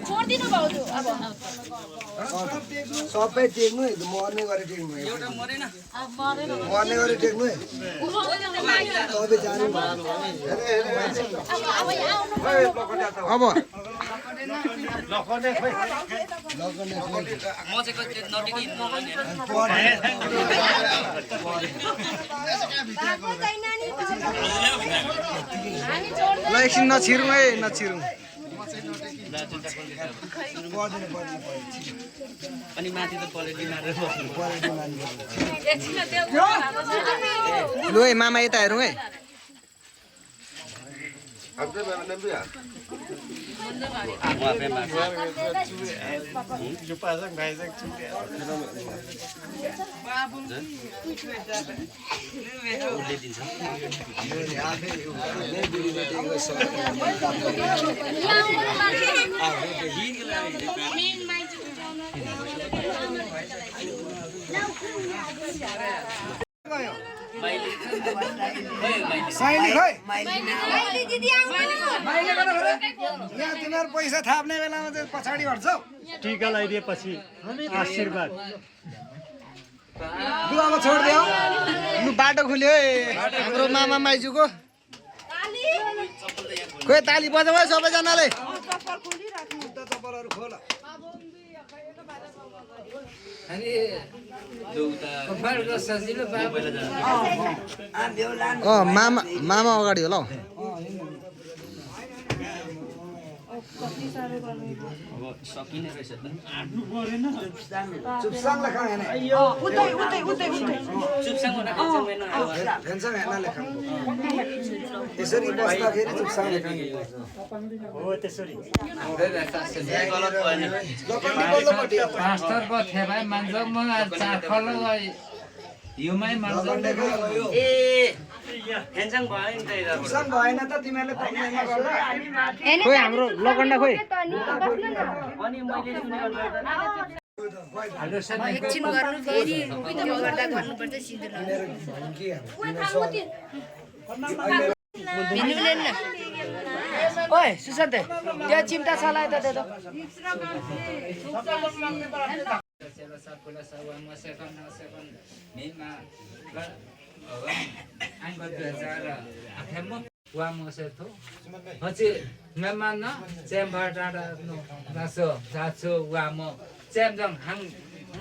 छोडिदिनु भाउजू अब सबै टेक्नु मर्ने गरे टेक्नु एउटा मरेन मर्ने गरे टेक्नु सबै जानु अब लखने खै लखने म चाहिँ नटिकी हिँड्नु ल एकछिन नछिरौँ है नछिरौँ अनि माथि त पलेटी मारेर बस्नु लु है मामा यता हेरौँ है साइली खै माइली दिदी आउनु यहाँ तिमीहरू पैसा थाप्ने बेलामा चाहिँ पछाडि हट्छौ टीका लगाइदिएपछि आशीर्वाद लु अब छोडिदियो लु बाटो खुल्यो है हाम्रो मामा माइजूको खोइ ताली बजाऊ है सबैजनाले चप्पलहरू खोल मामा मामा अगाडि होला हौ अब सकिने रहेछ त चुपसाङ लेखा हैन उतै उतै उतै उतै चुपसँग फेन्सङ हैन लेखा यसरी बस्दाखेरि चुपसाङ लेखा हो त्यसरी गलत भएन पास्टर को थेबाई मान्छौ म चाखलो युमै मान्छौ ए फेन्सङ भयो नि त चुपसाङ भएन त तिमीहरूले तक्लिनमा गर्दा खोइ हाम्रो लगन्डा खोइ अनि मैले सुने एकछिन गर्नु फेरि त्यो गर्दा गर्नुपर्छ सिधो भिन्नुलेन न ओइ सुशान्त त्यो चिम्टा छलाए त त्यो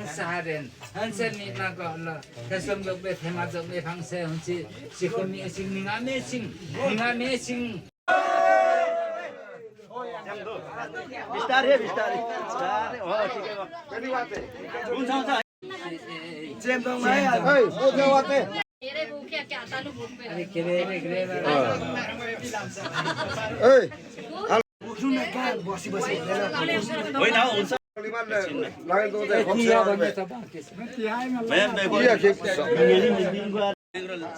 Saren, hansen ni na ko la, kasam jok be thema jok be phang se hunchi, sikumi sing ninga me sing. बिस्तारै बिस्तारै हो ठिकै हो कति वाते हुन्छ हुन्छ चेम्दङ भाइ ओइ कोठे वाते धेरै भुक्या क्या तालु भुक्बे अरे केरे ओइ उठ्नु न कहाँ बसी होइन हुन्छ लागेको त किया भन्ने त बाँकी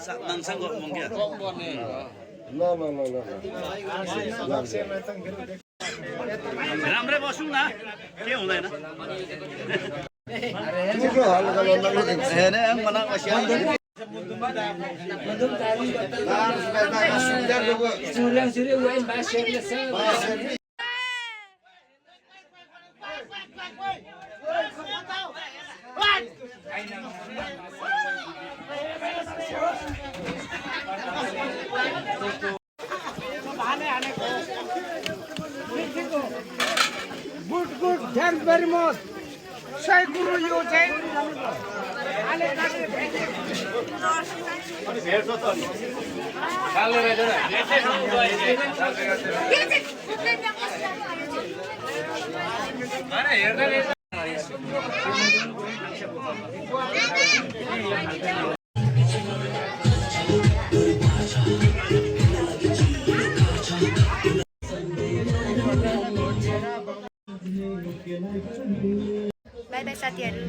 छ माङसँग मङ्ग्या ल राम्रै बसौँ न के हुँदैन सूर्य वही बात शेरले छ गुड थ्याङ्क्स भेरी मच सही कुरो यो चाहिँ बाई बाई साथीहरु